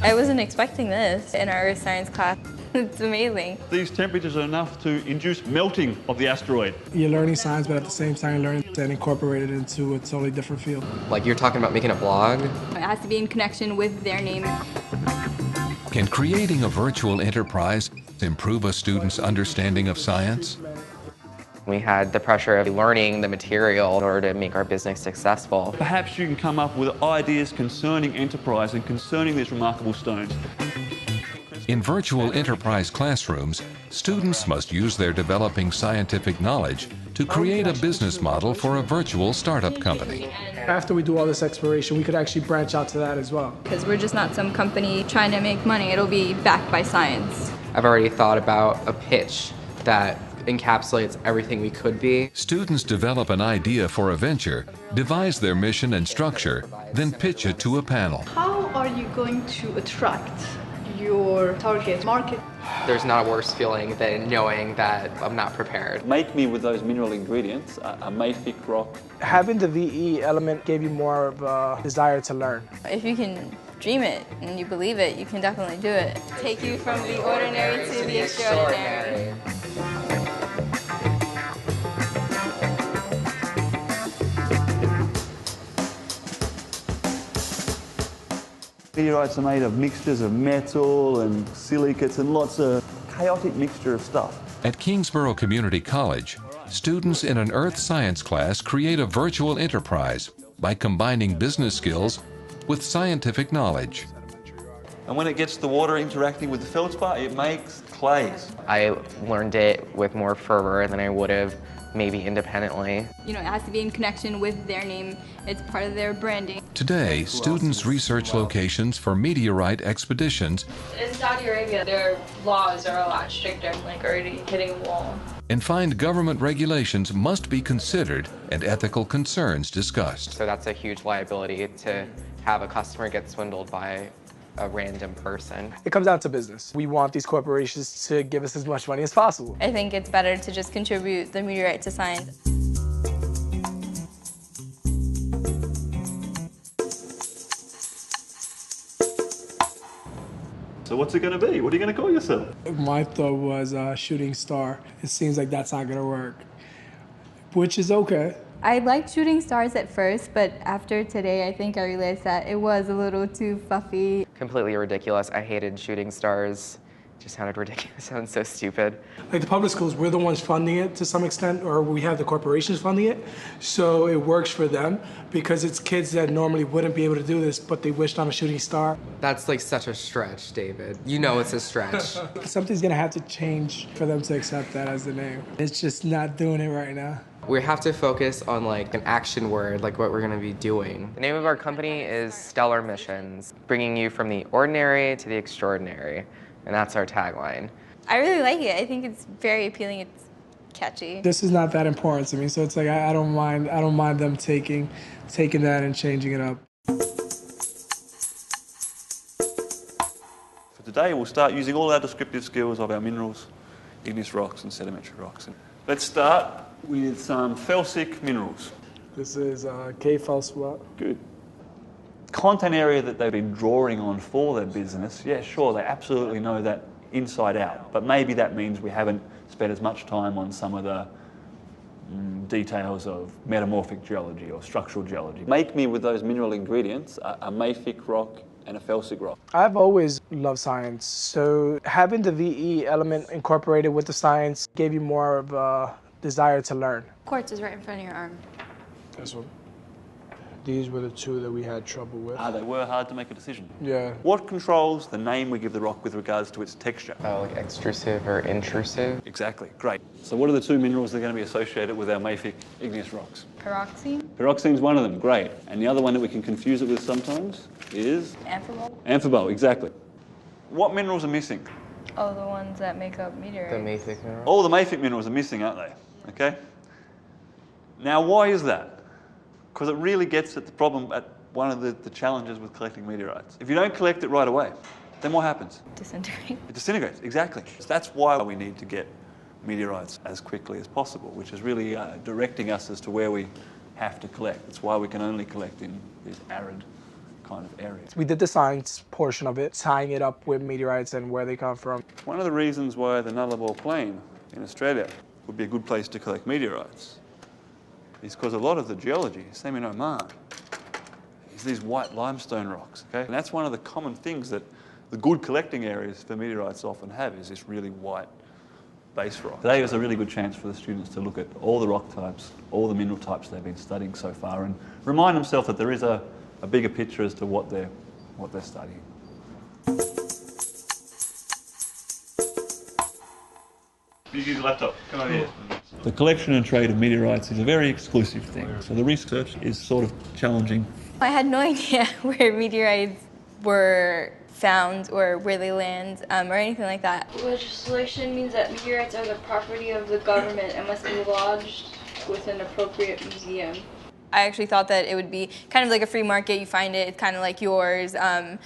I wasn't expecting this in our earth science class. It's amazing. These temperatures are enough to induce melting of the asteroid. You're learning science, but at the same time, you're learning and incorporate it into a totally different field. Like you're talking about making a blog. It has to be in connection with their name. Can creating a virtual enterprise improve a student's understanding of science? We had the pressure of learning the material in order to make our business successful. Perhaps you can come up with ideas concerning enterprise and concerning these remarkable stones. In virtual enterprise classrooms, students must use their developing scientific knowledge to create a business model for a virtual startup company. After we do all this exploration, we could actually branch out to that as well. Because we're just not some company trying to make money. It'll be backed by science. I've already thought about a pitch that encapsulates everything we could be. Students develop an idea for a venture, devise their mission and structure, then pitch it to a panel. How are you going to attract your target market? There's not a worse feeling than knowing that I'm not prepared. Make me with those mineral ingredients a mafic rock. Having the VE element gave you more of a desire to learn. If you can dream it and you believe it, you can definitely do it. Take you from the ordinary to the extraordinary. Meteorites are made of mixtures of metal and silicates and lots of chaotic mixture of stuff. At Kingsborough Community College, students in an earth science class create a virtual enterprise by combining business skills with scientific knowledge. And when it gets the water interacting with the feldspar, it makes clays. I learned it with more fervor than I would have maybe independently. You know, it has to be in connection with their name. It's part of their branding. Today, students research locations for meteorite expeditions. In Saudi Arabia, their laws are a lot stricter, like already hitting a wall. And find government regulations must be considered and ethical concerns discussed. So that's a huge liability to have a customer get swindled by a random person. It comes down to business. We want these corporations to give us as much money as possible. I think it's better to just contribute the meteorite to science. So what's it going to be? What are you going to call yourself? My thought was shooting star. It seems like that's not going to work, which is okay. I liked shooting stars at first, but after today, I think I realized that it was a little too fluffy. Completely ridiculous. I hated shooting stars. It just sounded ridiculous. It sounds so stupid. Like the public schools, we're the ones funding it to some extent, or we have the corporations funding it. So it works for them because it's kids that normally wouldn't be able to do this, but they wished on a shooting star. That's like such a stretch, David. You know it's a stretch. Something's gonna have to change for them to accept that as the name. It's just not doing it right now. We have to focus on like an action word, like what we're gonna be doing. The name of our company is Stellar Missions, bringing you from the ordinary to the extraordinary, and that's our tagline. I really like it. I think it's very appealing. It's catchy. This is not that important to me, so it's like I don't mind them taking that and changing it up. For today, we'll start using all our descriptive skills of our minerals, igneous rocks and sedimentary rocks. Let's start with some felsic minerals. This is K feldspar. Good. Content area that they've been drawing on for their business, yeah, sure, they absolutely know that inside out, but maybe that means we haven't spent as much time on some of the details of metamorphic geology or structural geology. Make me with those mineral ingredients a mafic rock and a felsic rock. I've always loved science, so having the VE element incorporated with the science gave you more of a desire to learn. Quartz is right in front of your arm. This one. These were the two that we had trouble with. They were hard to make a decision. Yeah. What controls the name we give the rock with regards to its texture? Oh, like extrusive or intrusive? Exactly, great. So what are the two minerals that are going to be associated with our mafic igneous rocks? Pyroxene. Pyroxene's one of them, great. And the other one that we can confuse it with sometimes is? Amphibole. Amphibole, exactly. What minerals are missing? Oh, the ones that make up meteorites. The mafic mineral? All the mafic minerals are missing, aren't they? Okay? Now, why is that? Because it really gets at the problem, at one of the challenges with collecting meteorites. If you don't collect it right away, then what happens? Disintegrate. It disintegrates, exactly. So that's why we need to get meteorites as quickly as possible, which is really directing us as to where we have to collect. That's why we can only collect in these arid kind of area. We did the science portion of it, tying it up with meteorites and where they come from. One of the reasons why the Nullarbor Plain in Australia would be a good place to collect meteorites is because a lot of the geology, same in Oman, is these white limestone rocks, okay? And that's one of the common things that the good collecting areas for meteorites often have, is this really white base rock. Today was a really good chance for the students to look at all the rock types, all the mineral types they've been studying so far, and remind themselves that there is a bigger picture as to what they're studying. You use your laptop. Come over here. The collection and trade of meteorites is a very exclusive thing, so the research is sort of challenging. I had no idea where meteorites were found or where they land or anything like that. Legislation means that meteorites are the property of the government and must be lodged with an appropriate museum. I actually thought that it would be kind of like a free market. You find it, it's kind of like yours, and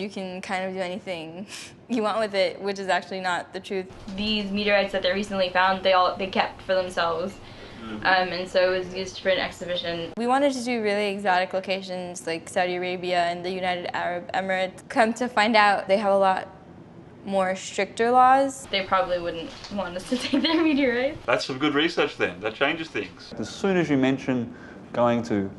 you can kind of do anything you want with it, which is actually not the truth. These meteorites that they recently found, they kept for themselves. And so it was used for an exhibition. We wanted to do really exotic locations like Saudi Arabia and the United Arab Emirates. Come to find out, they have a lot more stricter laws. They probably wouldn't want us to take their meteorites. That's some good research then. That changes things. As soon as you mention going to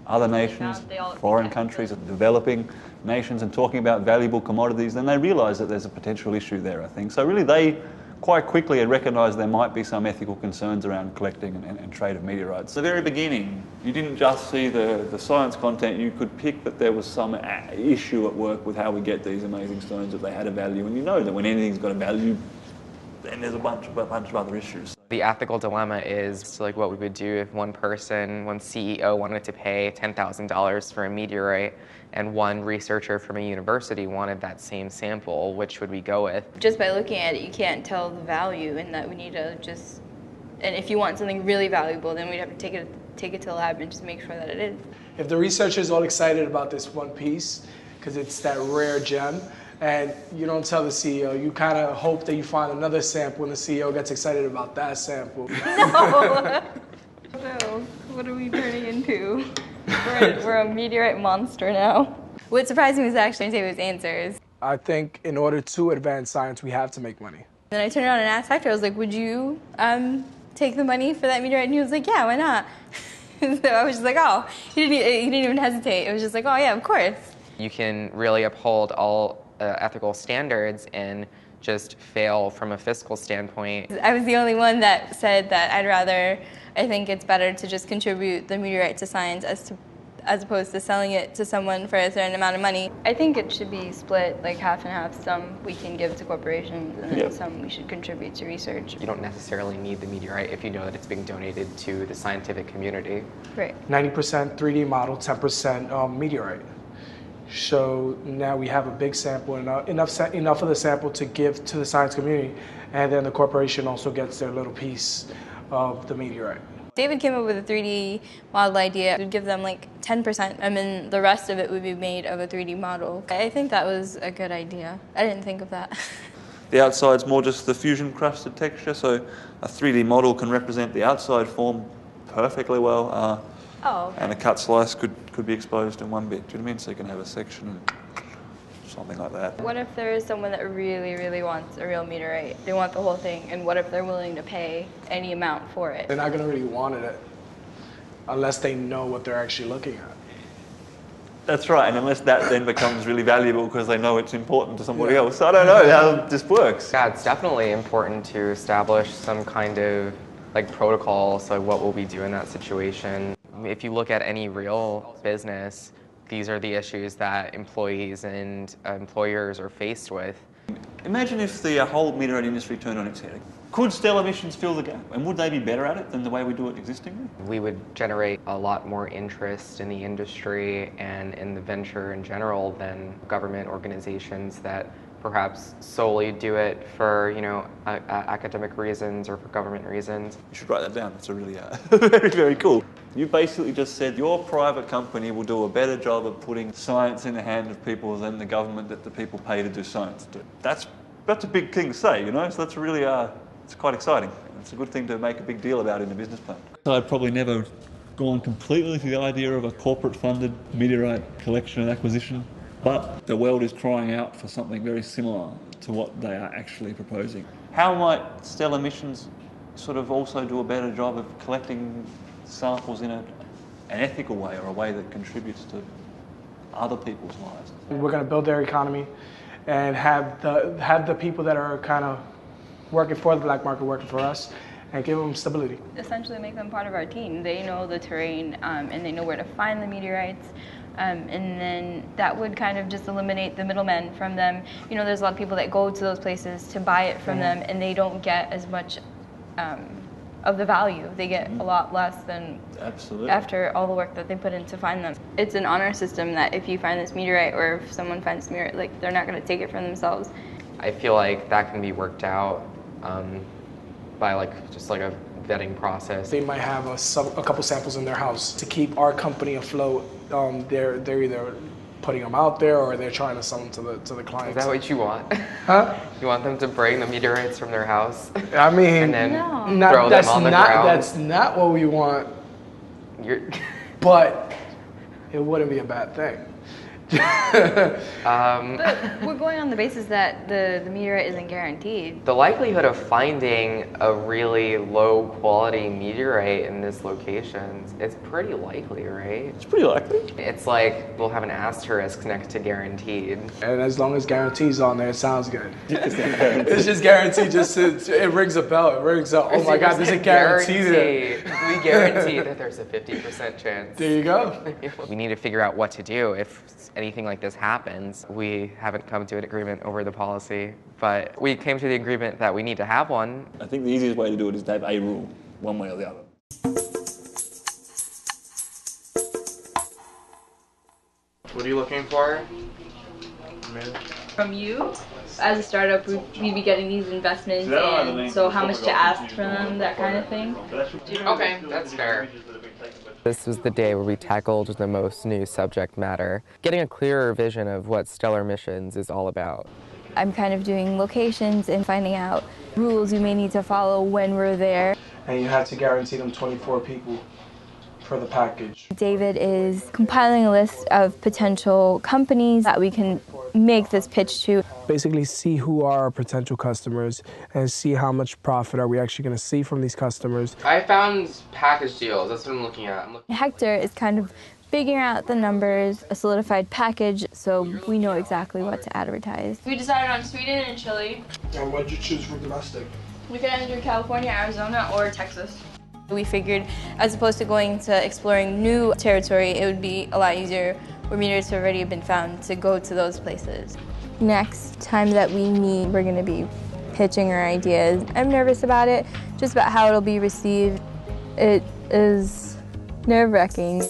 other nations, foreign countries, developing nations, and talking about valuable commodities, then they realise that there's a potential issue there, I think. So really they quite quickly had recognised there might be some ethical concerns around collecting and trade of meteorites. At the very beginning, you didn't just see the science content, you could pick that there was some issue at work with how we get these amazing stones, that they had a value, and you know that when anything's got a value, then there's a bunch of other issues. The ethical dilemma is like what we would do if one CEO wanted to pay $10,000 for a meteorite and one researcher from a university wanted that same sample. Which would we go with? Just by looking at it, you can't tell the value, and that we need to just, and if you want something really valuable, then we'd have to take it to the lab and just make sure that it is. If the researcher's all excited about this one piece, because it's that rare gem, and you don't tell the CEO, you kind of hope that you find another sample and the CEO gets excited about that sample. No! No, what are we turning into? We're a meteorite monster now. What surprised me was actually David's answers. I think in order to advance science, we have to make money. Then I turned around and asked Hector, I was like, would you take the money for that meteorite? And he was like, yeah, why not? So I was just like, oh, he didn't even hesitate. It was just like, oh yeah, of course. You can really uphold all ethical standards and just fail from a fiscal standpoint. I was the only one that said that I think it's better to just contribute the meteorite to science as opposed to selling it to someone for a certain amount of money. I think it should be split like half and half. Some we can give to corporations and then some we should contribute to research. You don't necessarily need the meteorite if you know that it's being donated to the scientific community. Right. 90% 3D model, 10% meteorite. So now we have a big sample, enough of the sample to give to the science community, and then the corporation also gets their little piece of the meteorite. David came up with a 3D model idea. It would give them like 10%, and then the rest of it would be made of a 3D model. I think that was a good idea. I didn't think of that. The outside's more just the fusion crusted texture, so a 3D model can represent the outside form perfectly well. Okay. And a cut slice could be exposed in one bit. Do you know what I mean? So you can have a section, something like that. What if there is someone that really, really wants a real meteorite? They want the whole thing, and what if they're willing to pay any amount for it? They're not going to really want it unless they know what they're actually looking at. That's right, and unless that then becomes really valuable because they know it's important to somebody else. I don't know how this works. Yeah, it's definitely important to establish some kind of like protocol, so what will we do in that situation? If you look at any real business, these are the issues that employees and employers are faced with. Imagine if the whole meteorite industry turned on its head. Could stellar missions fill the gap? And would they be better at it than the way we do it existingly? We would generate a lot more interest in the industry and in the venture in general than government organizations that perhaps solely do it for, academic reasons or for government reasons. You should write that down. That's a really very, very cool. You basically just said your private company will do a better job of putting science in the hand of people than the government that the people pay to do science do. That's a big thing to say, So that's really, it's quite exciting. It's a good thing to make a big deal about in a business plan. I'd probably never gone completely to the idea of a corporate-funded meteorite collection and acquisition, but the world is crying out for something very similar to what they are actually proposing. How might stellar missions sort of also do a better job of collecting samples in an ethical way, or a way that contributes to other people's lives? We're going to build their economy and have the people that are kind of working for the black market working for us, and give them stability. Essentially make them part of our team. They know the terrain and they know where to find the meteorites. And then that would kind of just eliminate the middlemen from them. You know, there's a lot of people that go to those places to buy it from them, and they don't get as much of the value. They get a lot less than after all the work that they put in to find them. It's an honor system that if you find this meteorite, or if someone finds this meteorite, like, they're not going to take it for themselves. I feel like that can be worked out by just a vetting process. They might have a couple samples in their house to keep our company afloat. They're either putting them out there, or they're trying to sell them to the clients. Is that what you want? Huh? You want them to bring the meteorites from their house? I mean, and then throw them on the ground? That's not what we want. But it wouldn't be a bad thing. But we're going on the basis that the meteorite isn't guaranteed. The likelihood of finding a really low quality meteorite in this location, it's pretty likely, right? It's pretty likely. It's like we'll have an asterisk next to guaranteed. And as long as guarantee's on there, it sounds good. It's just guaranteed, it rings a bell. It rings up. Oh my God, there's a guarantee there. We guarantee that there's a 50% chance. There you go. We need to figure out what to do if anything like this happens. We haven't come to an agreement over the policy, but we came to the agreement that we need to have one. I think the easiest way to do it is to have a rule, one way or the other. What are you looking for? From you, as a startup, we'd be getting these investments in, so how much to ask from them, that kind of thing. Okay, that's fair. This was the day where we tackled the most new subject matter, getting a clearer vision of what stellar missions is all about. I'm kind of doing locations and finding out rules we may need to follow when we're there. And you have to guarantee them 24 people for the package. David is compiling a list of potential companies that we can make this pitch to. Basically see who are our potential customers and see how much profit are we actually going to see from these customers. I found package deals. That's what I'm looking at. Hector is kind of figuring out the numbers, a solidified package, so we know exactly what to advertise. We decided on Sweden and Chile. And what did you choose for domestic? We could either do California, Arizona, or Texas. We figured, as opposed to going to exploring new territory, it would be a lot easier where meteorites have already been found to go to those places. Next time that we meet, we're going to be pitching our ideas. I'm nervous about it, just about how it'll be received. It is nerve-wracking.